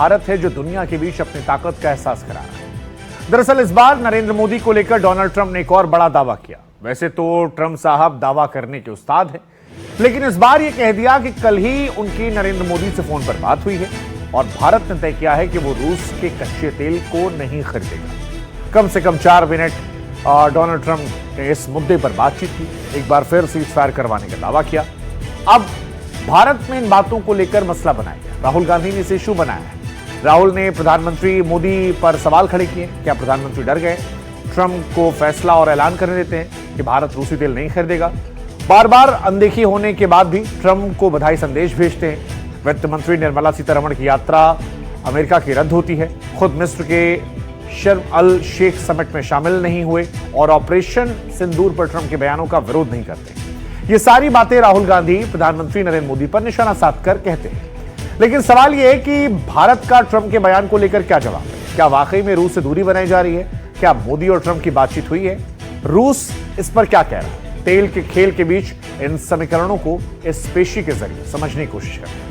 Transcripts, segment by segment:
भारत है जो दुनिया के बीच अपनी ताकत का एहसास करा रहा है। दरअसल इस बार नरेंद्र मोदी को लेकर डोनाल्ड ट्रंप ने एक और बड़ा दावा किया। वैसे तो ट्रंप साहब दावा करने के उस्ताद हैं, लेकिन इस बार यह कह दिया कि कल ही उनकी नरेंद्र मोदी से फोन पर बात हुई है और भारत ने तय किया है कि वो रूस के कच्चे तेल को नहीं खरीदेगा। कम से कम 4 मिनट डोनाल्ड ट्रंप ने इस मुद्दे पर बातचीत की, एक बार फिर सीजफायर करवाने का दावा किया। अब भारत में इन बातों को लेकर मसला बनाया गया। राहुल गांधी ने इसे इशू बनाया है। राहुल ने प्रधानमंत्री मोदी पर सवाल खड़े किए। क्या प्रधानमंत्री डर गए? ट्रंप को फैसला और ऐलान करने देते हैं कि भारत रूसी तेल नहीं खरीदेगा। बार बार अनदेखी होने के बाद भी ट्रंप को बधाई संदेश भेजते हैं। वित्त मंत्री निर्मला सीतारमण की यात्रा अमेरिका की रद्द होती है। खुद मिस्र के शर्म अल शेख समिट में शामिल नहीं हुए और ऑपरेशन सिंदूर पर ट्रंप के बयानों का विरोध नहीं करते। ये सारी बातें राहुल गांधी प्रधानमंत्री नरेंद्र मोदी पर निशाना साधकर कहते हैं। लेकिन सवाल यह है कि भारत का ट्रंप के बयान को लेकर क्या जवाब है? क्या वाकई में रूस से दूरी बनाई जा रही है? क्या मोदी और ट्रंप की बातचीत हुई है? रूस इस पर क्या कह रहा है? तेल के खेल के बीच इन समीकरणों को इस पेशी के जरिए समझने की कोशिश करें।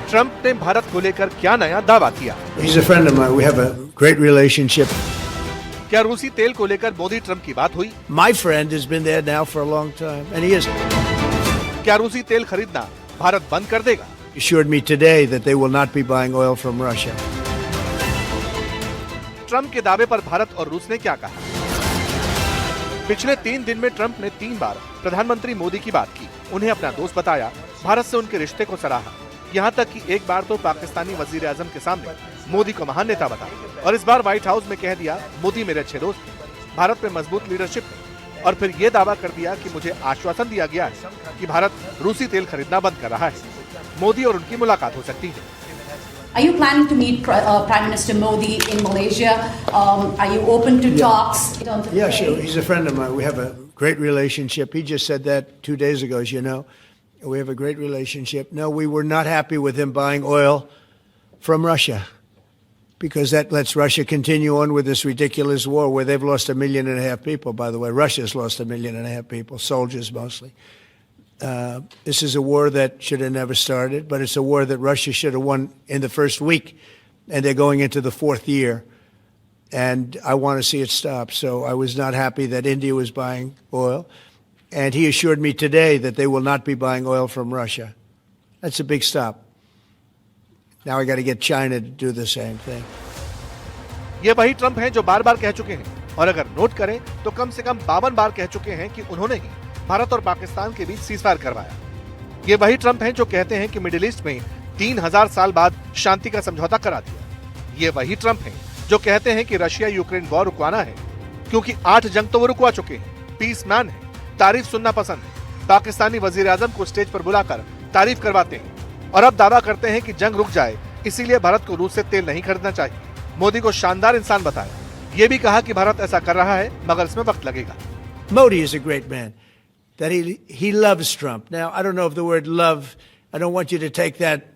ट्रंप ने भारत को लेकर क्या नया दावा किया? He's a friend of mine. We have a great relationship. क्या रूसी तेल को लेकर मोदी ट्रंप की बात हुई? My friend has been there now for a long time, and he has क्या रूसी तेल खरीदना भारत बंद कर देगा? assured me today that they will not be buying oil from Russia. Trump के दावे पर भारत और रूस ने क्या कहा? पिछले 3 दिन में ट्रंप ने 3 बार प्रधानमंत्री मोदी की बात की, उन्हें अपना दोस्त बताया, भारत से उनके रिश्ते को सराहा। यहाँ तक कि एक बार तो पाकिस्तानी वजीर आजम के सामने मोदी को महान नेता बताया और इस बार व्हाइट हाउस में कह दिया मोदी मेरे अच्छे दोस्त हैं, भारत में मजबूत लीडरशिप है और फिर ये दावा कर दिया कि मुझे आश्वासन दिया गया है कि भारत रूसी तेल खरीदना बंद कर रहा है। मोदी और उनकी मुलाकात हो सकती है। Are you planning to meet Prime Minister Modi in Malaysia? Are you open to talks? Yeah, sure. He's a friend of mine. We have a great relationship. He just said that 2 days ago, as you know. We have a great relationship. No, we were not happy with him buying oil from Russia because that lets Russia continue on with this ridiculous war where they've lost 1.5 million people, by the way. Russia's lost 1.5 million people, soldiers mostly. This is a war that should have never started, but it's a war that Russia should have won in the first week, and they're going into the 4th year. And I want to see it stop. So I was not happy that India was buying oil. And he assured me today that they will not be buying oil from Russia. That's a big stop. Now I got to get China to do the same thing. ये वही Trump हैं जो बार-बार कह चुके हैं और अगर नोट करें तो कम से कम 52 बार कह चुके हैं कि उन्होंने ही भारत और पाकिस्तान के बीच सीजफायर करवाया। ये वही ट्रंप हैं जो कहते हैं कि मिडिल ईस्ट में 3000 साल बाद शांति का समझौता करा दिया। ये वही ट्रंप हैं जो कहते हैं कि रशिया यूक्रेन वॉर रुकवाना है क्योंकि 8 जंग तो वो रुकवा चुके हैं, पीस मैन है, तारीफ सुनना पसंद है, पाकिस्तानी वजीर आजम को स्टेज पर बुलाकर तारीफ करवाते हैं और अब दावा करते हैं कि जंग रुक जाए इसीलिए भारत को रूस से तेल नहीं खरीदना चाहिए। मोदी को शानदार इंसान बताया, ये भी कहा कि भारत ऐसा कर रहा है मगर इसमें वक्त लगेगा। Modi is a great man. That he loves Trump. Now, I don't know if the word love, I don't want you to take that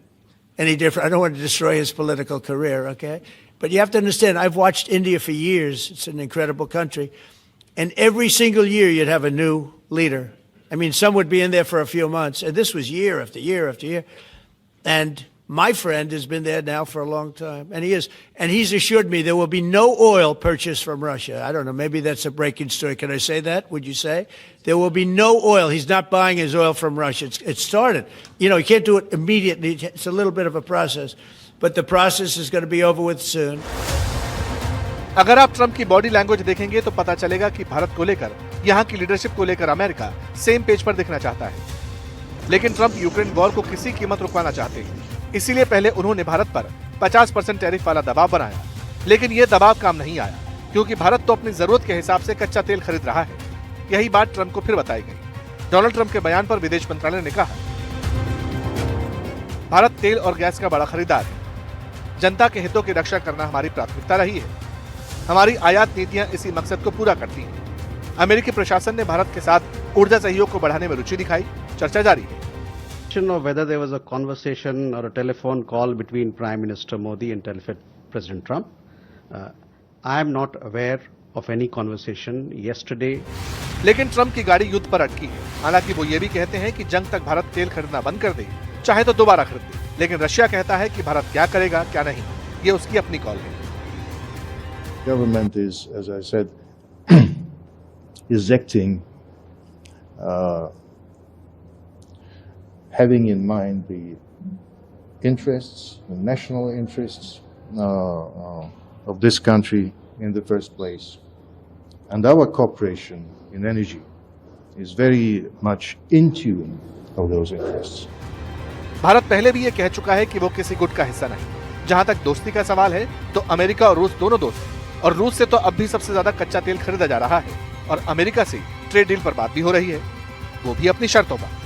any different. I don't want to destroy his political career, okay? But you have to understand, I've watched India for years. It's an incredible country. And every single year you'd have a new leader. I mean, some would be in there for a few months. And this was year after year after year. And my friend has been there now for a long time. And he is. And he's assured me there will be no oil purchased from Russia. I don't know. Maybe that's a breaking story. Can I say that? Would you say? There will be no oil. He's not buying his oil from Russia. It started. You know, you can't do it immediately. It's a little bit of a process. But the process is going to be over with soon. अगर आप Trump की body language देखेंगे तो पता चलेगा कि भारत को लेकर, यहाँ की लीडरशिप को लेकर अमेरिका सेम पेज पर दिखना चाहता है। लेकिन ट्रंप यूक्रेन वॉर को किसी कीमत रुकवाना चाहते हैं। इसीलिए पहले उन्होंने भारत पर 50% टैरिफ वाला दबाव बनाया, लेकिन ये दबाव काम नहीं आया क्योंकि भारत तो अपनी जरूरत के हिसाब से कच्चा तेल खरीद रहा है। यही बात ट्रंप को फिर बताई गई। डोनाल्ड ट्रंप के बयान पर विदेश मंत्रालय ने कहा, भारत तेल और गैस का बड़ा खरीदार है। जनता के हितों की रक्षा करना हमारी प्राथमिकता रही है। हमारी आयात नीतियां इसी मकसद को पूरा करती हैं। अमेरिकी प्रशासन ने भारत के साथ ऊर्जा सहयोग को बढ़ाने में रुचि दिखाई। चर्चा जारी है। Of whether there was a conversation or a telephone call between Prime Minister Modi and President Trump, I am not aware of any conversation yesterday. लेकिन ट्रंप की गाड़ी युद्ध पर अटकी है। हालांकि वो ये भी कहते हैं कि जंग तक भारत तेल खरीदना बंद कर दे, चाहे तो दोबारा खरीद दे। लेकिन रशिया कहता है कि भारत क्या करेगा क्या नहीं, ये उसकी अपनी कॉल है। Government is, as I said, is acting having in mind the interests, the national interests of this country in the first place. And our cooperation in energy is very much in tune of those interests. Bharat पहले भी ये कह चुका है कि वो किसी गुट का हिस्सा नहीं। जहां तक दोस्ती का सवाल है तो अमेरिका और रूस दोनों दोस्त हैं, और रूस से तो अब भी सबसे ज्यादा कच्चा तेल खरीदा जा रहा है, और अमेरिका से ट्रेड डील पर बात भी हो रही है, वो भी अपनी शर्तों पर।